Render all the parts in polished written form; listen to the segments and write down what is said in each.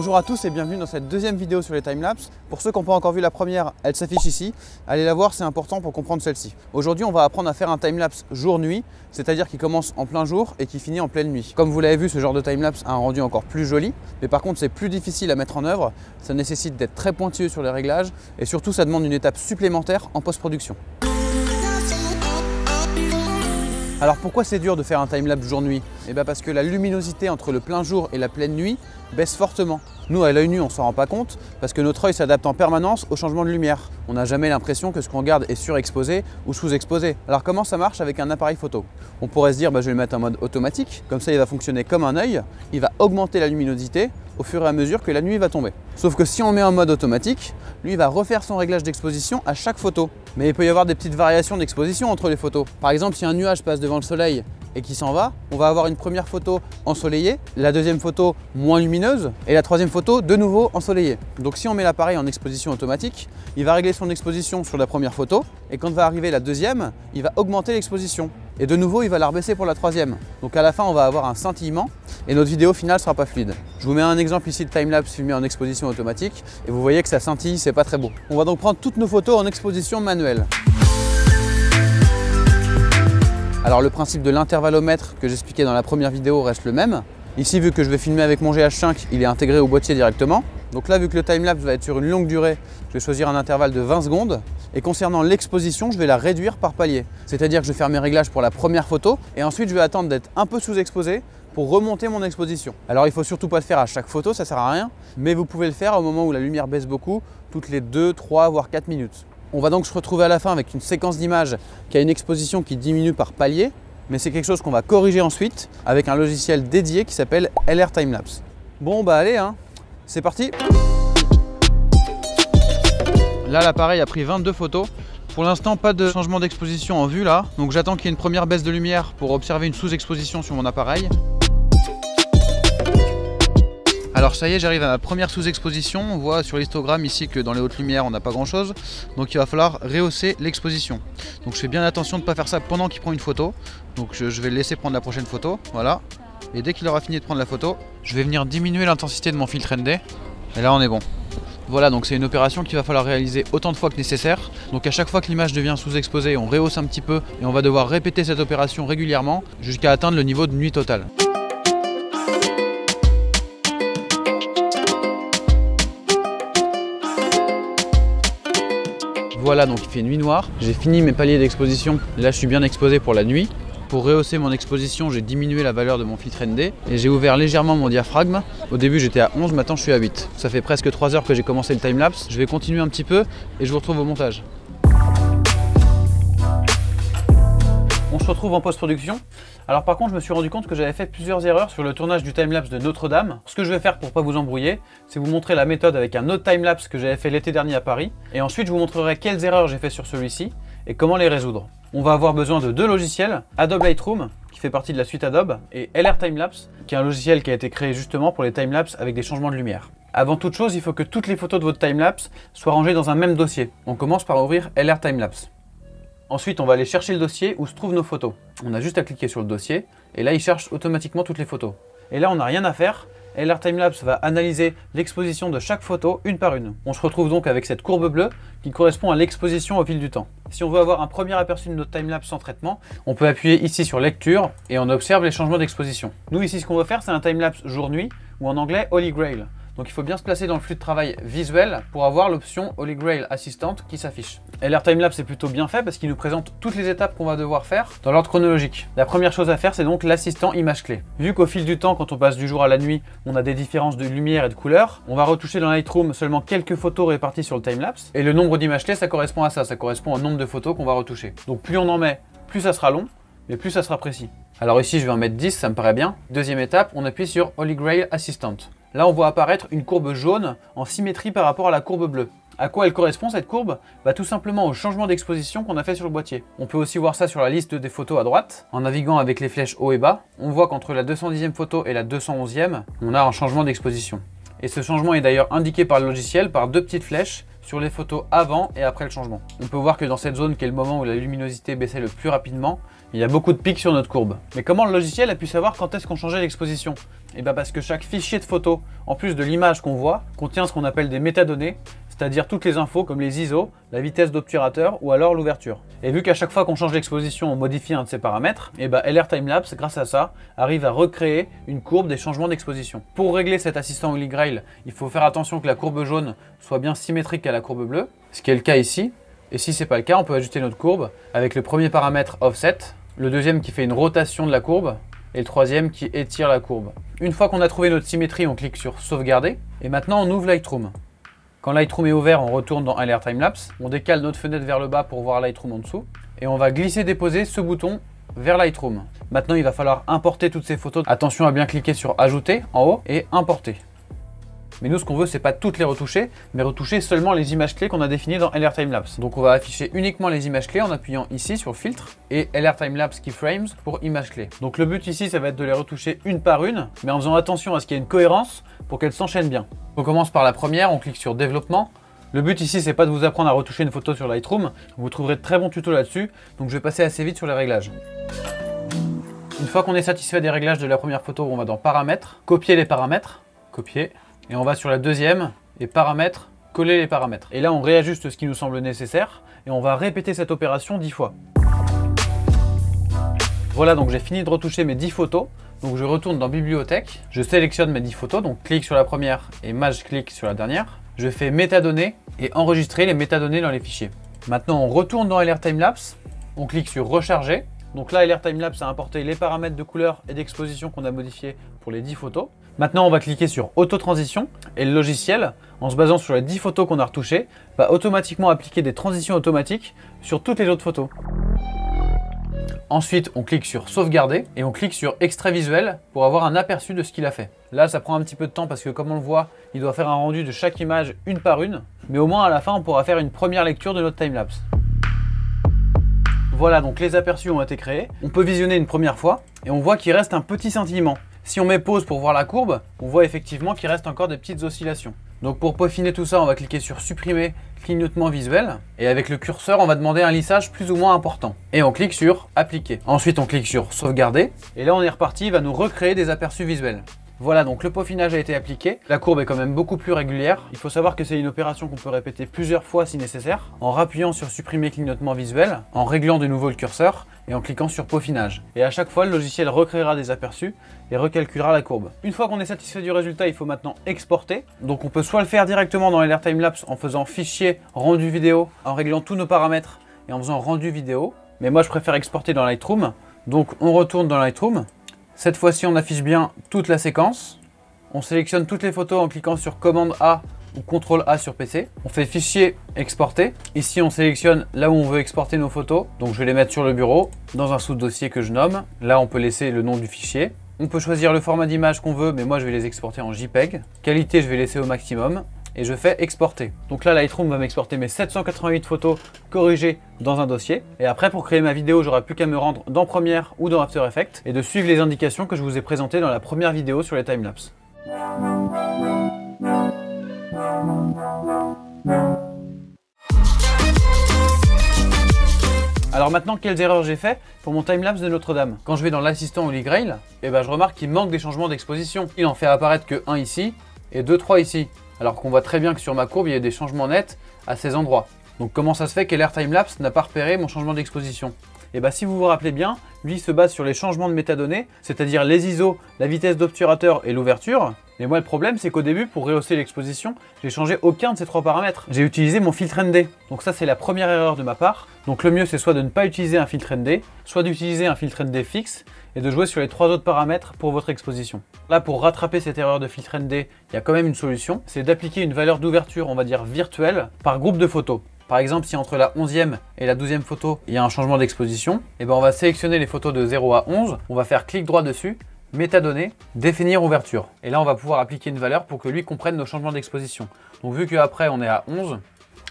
Bonjour à tous et bienvenue dans cette deuxième vidéo sur les timelapses. Pour ceux qui n'ont pas encore vu la première, elle s'affiche ici. Allez la voir, c'est important pour comprendre celle-ci. Aujourd'hui, on va apprendre à faire un timelapse jour-nuit, c'est-à-dire qui commence en plein jour et qui finit en pleine nuit. Comme vous l'avez vu, ce genre de timelapse a un rendu encore plus joli, mais par contre, c'est plus difficile à mettre en œuvre. Ça nécessite d'être très pointilleux sur les réglages et surtout, ça demande une étape supplémentaire en post-production. Alors pourquoi c'est dur de faire un timelapse jour-nuit? Eh bien parce que la luminosité entre le plein jour et la pleine nuit baisse fortement. Nous, à l'œil nu, on ne s'en rend pas compte parce que notre œil s'adapte en permanence au changement de lumière. On n'a jamais l'impression que ce qu'on regarde est surexposé ou sous-exposé. Alors comment ça marche avec un appareil photo? On pourrait se dire, je vais le mettre en mode automatique, comme ça il va fonctionner comme un œil, il va augmenter la luminosité au fur et à mesure que la nuit va tomber. Sauf que si on le met en mode automatique, lui il va refaire son réglage d'exposition à chaque photo. Mais il peut y avoir des petites variations d'exposition entre les photos. Par exemple, si un nuage passe devant le soleil et qui s'en va, on va avoir une première photo ensoleillée, la deuxième photo moins lumineuse et la troisième photo de nouveau ensoleillée. Donc si on met l'appareil en exposition automatique, il va régler son exposition sur la première photo et quand va arriver la deuxième, il va augmenter l'exposition. Et de nouveau, il va la rebaisser pour la troisième. Donc à la fin, on va avoir un scintillement et notre vidéo finale sera pas fluide. Je vous mets un exemple ici de timelapse filmé en exposition automatique et vous voyez que ça scintille, c'est pas très beau. On va donc prendre toutes nos photos en exposition manuelle. Alors le principe de l'intervallomètre que j'expliquais dans la première vidéo reste le même. Ici, vu que je vais filmer avec mon GH5, il est intégré au boîtier directement. Donc là, vu que le timelapse va être sur une longue durée, je vais choisir un intervalle de 20 secondes. Et concernant l'exposition, je vais la réduire par palier. C'est-à-dire que je vais faire mes réglages pour la première photo et ensuite je vais attendre d'être un peu sous-exposé pour remonter mon exposition. Alors il ne faut surtout pas le faire à chaque photo, ça ne sert à rien, mais vous pouvez le faire au moment où la lumière baisse beaucoup, toutes les 2, 3, voire 4 minutes. On va donc se retrouver à la fin avec une séquence d'images qui a une exposition qui diminue par palier, mais c'est quelque chose qu'on va corriger ensuite avec un logiciel dédié qui s'appelle LR Timelapse. Bon allez, c'est parti. Là l'appareil a pris 22 photos. Pour l'instant pas de changement d'exposition en vue là, donc j'attends qu'il y ait une première baisse de lumière pour observer une sous-exposition sur mon appareil. Alors ça y est, j'arrive à ma première sous-exposition. On voit sur l'histogramme ici que dans les hautes lumières on n'a pas grand chose, donc il va falloir rehausser l'exposition. Donc je fais bien attention de ne pas faire ça pendant qu'il prend une photo, donc je vais le laisser prendre la prochaine photo, voilà. Et dès qu'il aura fini de prendre la photo, je vais venir diminuer l'intensité de mon filtre ND, et là on est bon. Voilà, donc c'est une opération qu'il va falloir réaliser autant de fois que nécessaire. Donc à chaque fois que l'image devient sous-exposée, on rehausse un petit peu et on va devoir répéter cette opération régulièrement jusqu'à atteindre le niveau de nuit totale. Voilà, donc il fait nuit noire. J'ai fini mes paliers d'exposition. Là, je suis bien exposé pour la nuit. Pour rehausser mon exposition, j'ai diminué la valeur de mon filtre ND et j'ai ouvert légèrement mon diaphragme. Au début, j'étais à 11, maintenant je suis à 8. Ça fait presque 3 heures que j'ai commencé le timelapse. Je vais continuer un petit peu et je vous retrouve au montage. On se retrouve en post-production. Alors par contre, je me suis rendu compte que j'avais fait plusieurs erreurs sur le tournage du timelapse de Notre-Dame. Ce que je vais faire pour pas vous embrouiller, c'est vous montrer la méthode avec un autre timelapse que j'avais fait l'été dernier à Paris. Et ensuite, je vous montrerai quelles erreurs j'ai fait sur celui-ci et comment les résoudre. On va avoir besoin de deux logiciels, Adobe Lightroom, qui fait partie de la suite Adobe, et LR Timelapse, qui est un logiciel qui a été créé justement pour les timelapses avec des changements de lumière. Avant toute chose, il faut que toutes les photos de votre timelapse soient rangées dans un même dossier. On commence par ouvrir LR Timelapse. Ensuite, on va aller chercher le dossier où se trouvent nos photos. On a juste à cliquer sur le dossier, et là, il cherche automatiquement toutes les photos. Et là, on n'a rien à faire. LR Timelapse va analyser l'exposition de chaque photo une par une. On se retrouve donc avec cette courbe bleue qui correspond à l'exposition au fil du temps. Si on veut avoir un premier aperçu de notre timelapse sans traitement, on peut appuyer ici sur lecture et on observe les changements d'exposition. Nous ici, ce qu'on va faire, c'est un timelapse jour-nuit ou en anglais Holy Grail. Donc il faut bien se placer dans le flux de travail visuel pour avoir l'option Holy Grail Assistant qui s'affiche. LR Timelapse est plutôt bien fait parce qu'il nous présente toutes les étapes qu'on va devoir faire dans l'ordre chronologique. La première chose à faire, c'est donc l'assistant image clé. Vu qu'au fil du temps, quand on passe du jour à la nuit, on a des différences de lumière et de couleur, on va retoucher dans Lightroom seulement quelques photos réparties sur le timelapse. Et le nombre d'images clés, ça correspond à ça correspond au nombre de photos qu'on va retoucher. Donc plus on en met, plus ça sera long, mais plus ça sera précis. Alors ici, je vais en mettre 10, ça me paraît bien. Deuxième étape, on appuie sur Holy Grail Assistant. Là, on voit apparaître une courbe jaune en symétrie par rapport à la courbe bleue. À quoi elle correspond cette courbe? Tout simplement au changement d'exposition qu'on a fait sur le boîtier. On peut aussi voir ça sur la liste des photos à droite. En naviguant avec les flèches haut et bas, on voit qu'entre la 210e photo et la 211e, on a un changement d'exposition. Et ce changement est d'ailleurs indiqué par le logiciel par deux petites flèches sur les photos avant et après le changement. On peut voir que dans cette zone qui est le moment où la luminosité baissait le plus rapidement, il y a beaucoup de pics sur notre courbe. Mais comment le logiciel a pu savoir quand est-ce qu'on changeait l'exposition? Et bien parce que chaque fichier de photo, en plus de l'image qu'on voit, contient ce qu'on appelle des métadonnées, c'est-à-dire toutes les infos comme les ISO, la vitesse d'obturateur ou alors l'ouverture. Et vu qu'à chaque fois qu'on change l'exposition, on modifie un de ces paramètres, et ben LR Timelapse, grâce à ça, arrive à recréer une courbe des changements d'exposition. Pour régler cet assistant Holy Grail, il faut faire attention que la courbe jaune soit bien symétrique à la courbe bleue, ce qui est le cas ici. Et si c'est pas le cas, on peut ajuster notre courbe avec le premier paramètre Offset, le deuxième qui fait une rotation de la courbe, et le troisième qui étire la courbe. Une fois qu'on a trouvé notre symétrie, on clique sur Sauvegarder, et maintenant on ouvre Lightroom. Quand Lightroom est ouvert, on retourne dans LR Timelapse, on décale notre fenêtre vers le bas pour voir Lightroom en dessous, et on va glisser-déposer ce bouton vers Lightroom. Maintenant, il va falloir importer toutes ces photos. Attention à bien cliquer sur Ajouter en haut et Importer. Mais nous, ce qu'on veut, c'est pas toutes les retoucher, mais retoucher seulement les images clés qu'on a définies dans LR Timelapse. Donc on va afficher uniquement les images clés en appuyant ici sur Filtre et LR Timelapse Keyframes pour images clés. Donc le but ici, ça va être de les retoucher une par une, mais en faisant attention à ce qu'il y ait une cohérence pour qu'elles s'enchaînent bien. On commence par la première, on clique sur Développement. Le but ici, c'est pas de vous apprendre à retoucher une photo sur Lightroom, vous trouverez de très bons tutos là-dessus, donc je vais passer assez vite sur les réglages. Une fois qu'on est satisfait des réglages de la première photo, on va dans Paramètres, copier les paramètres, copier. Et on va sur la deuxième et paramètres, coller les paramètres. Et là, on réajuste ce qui nous semble nécessaire et on va répéter cette opération 10 fois. Voilà, donc j'ai fini de retoucher mes 10 photos. Donc je retourne dans Bibliothèque, je sélectionne mes 10 photos, donc clique sur la première et clique sur la dernière. Je fais Métadonnées et enregistrer les métadonnées dans les fichiers. Maintenant, on retourne dans LR Timelapse, on clique sur Recharger. Donc là, LR Timelapse a importé les paramètres de couleur et d'exposition qu'on a modifiés pour les 10 photos. Maintenant, on va cliquer sur Auto-transition et le logiciel, en se basant sur les 10 photos qu'on a retouchées, va automatiquement appliquer des transitions automatiques sur toutes les autres photos. Ensuite, on clique sur Sauvegarder et on clique sur Extrait visuel pour avoir un aperçu de ce qu'il a fait. Là, ça prend un petit peu de temps parce que comme on le voit, il doit faire un rendu de chaque image une par une, mais au moins à la fin, on pourra faire une première lecture de notre timelapse. Voilà, donc les aperçus ont été créés. On peut visionner une première fois et on voit qu'il reste un petit scintillement. Si on met pause pour voir la courbe, on voit effectivement qu'il reste encore des petites oscillations. Donc pour peaufiner tout ça, on va cliquer sur Supprimer clignotement visuel. Et avec le curseur, on va demander un lissage plus ou moins important. Et on clique sur Appliquer. Ensuite, on clique sur Sauvegarder. Et là, on est reparti, il va nous recréer des aperçus visuels. Voilà, donc le peaufinage a été appliqué. La courbe est quand même beaucoup plus régulière. Il faut savoir que c'est une opération qu'on peut répéter plusieurs fois si nécessaire, en rappuyant sur Supprimer clignotement visuel, en réglant de nouveau le curseur et en cliquant sur peaufinage. Et à chaque fois, le logiciel recréera des aperçus et recalculera la courbe. Une fois qu'on est satisfait du résultat, il faut maintenant exporter. Donc on peut soit le faire directement dans LR Timelapse en faisant Fichier, Rendu vidéo, en réglant tous nos paramètres et en faisant Rendu vidéo. Mais moi, je préfère exporter dans Lightroom. Donc on retourne dans Lightroom. Cette fois-ci, on affiche bien toute la séquence. On sélectionne toutes les photos en cliquant sur Commande A ou Ctrl A sur PC. On fait Fichier, Exporter. Ici, on sélectionne là où on veut exporter nos photos. Donc, je vais les mettre sur le bureau, dans un sous-dossier que je nomme. Là, on peut laisser le nom du fichier. On peut choisir le format d'image qu'on veut, mais moi, je vais les exporter en JPEG. Qualité, je vais laisser au maximum. Et je fais exporter. Donc là, Lightroom va m'exporter mes 788 photos corrigées dans un dossier. Et après, pour créer ma vidéo, j'aurai plus qu'à me rendre dans Premiere ou dans After Effects et de suivre les indications que je vous ai présentées dans la première vidéo sur les timelapses. Alors maintenant, quelles erreurs j'ai fait pour mon timelapse de Notre-Dame? Quand je vais dans l'assistant Holy Grail, je remarque qu'il manque des changements d'exposition. Il en fait apparaître que 1 ici et 2, 3 ici. Alors qu'on voit très bien que sur ma courbe, il y a des changements nets à ces endroits. Donc comment ça se fait qu'LR Timelapse n'a pas repéré mon changement d'exposition? Et si vous vous rappelez bien, lui se base sur les changements de métadonnées, c'est-à-dire les ISO, la vitesse d'obturateur et l'ouverture. Et moi, le problème, c'est qu'au début, pour rehausser l'exposition, j'ai changé aucun de ces 3 paramètres. J'ai utilisé mon filtre ND. Donc ça, c'est la première erreur de ma part. Donc le mieux, c'est soit de ne pas utiliser un filtre ND, soit d'utiliser un filtre ND fixe et de jouer sur les 3 autres paramètres pour votre exposition. Là, pour rattraper cette erreur de filtre ND, il y a quand même une solution. C'est d'appliquer une valeur d'ouverture, on va dire virtuelle, par groupe de photos. Par exemple, si entre la 11e et la 12e photo, il y a un changement d'exposition, on va sélectionner les photos de 0 à 11, on va faire clic droit dessus, métadonnées, définir ouverture. Et là, on va pouvoir appliquer une valeur pour que lui comprenne nos changements d'exposition. Donc vu qu'après, on est à 11,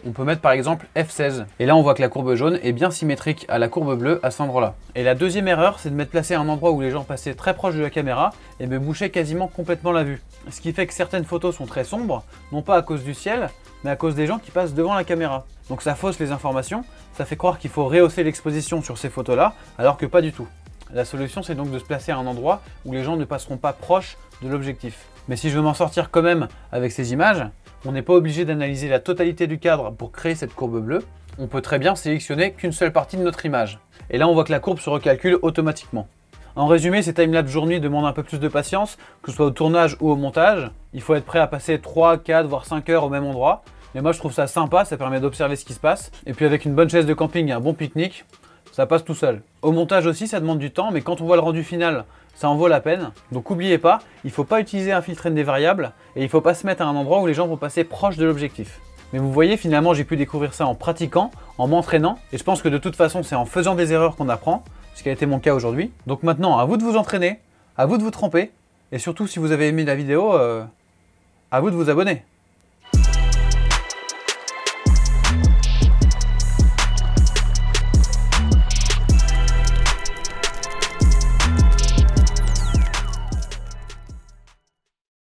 On peut mettre par exemple F16. Et là, on voit que la courbe jaune est bien symétrique à la courbe bleue à cet endroit-là. Et la deuxième erreur, c'est de mettre placé à un endroit où les gens passaient très proche de la caméra et me bouchaient quasiment complètement la vue. Ce qui fait que certaines photos sont très sombres, non pas à cause du ciel, mais à cause des gens qui passent devant la caméra. Donc ça fausse les informations, ça fait croire qu'il faut rehausser l'exposition sur ces photos-là, alors que pas du tout. La solution, c'est donc de se placer à un endroit où les gens ne passeront pas proche de l'objectif. Mais si je veux m'en sortir quand même avec ces images, on n'est pas obligé d'analyser la totalité du cadre pour créer cette courbe bleue. On peut très bien sélectionner qu'une seule partie de notre image. Et là, on voit que la courbe se recalcule automatiquement. En résumé, ces timelapse jour-nuit demandent un peu plus de patience, que ce soit au tournage ou au montage. Il faut être prêt à passer 3, 4, voire 5 heures au même endroit. Mais moi, je trouve ça sympa, ça permet d'observer ce qui se passe. Et puis avec une bonne chaise de camping et un bon pique-nique, ça passe tout seul. Au montage aussi, ça demande du temps, mais quand on voit le rendu final, ça en vaut la peine. Donc n'oubliez pas, il ne faut pas utiliser un filtre des variables et il ne faut pas se mettre à un endroit où les gens vont passer proche de l'objectif. Mais vous voyez, finalement, j'ai pu découvrir ça en pratiquant, en m'entraînant. Et je pense que de toute façon, c'est en faisant des erreurs qu'on apprend, ce qui a été mon cas aujourd'hui. Donc maintenant, à vous de vous entraîner, à vous de vous tremper. Et surtout, si vous avez aimé la vidéo, à vous de vous abonner.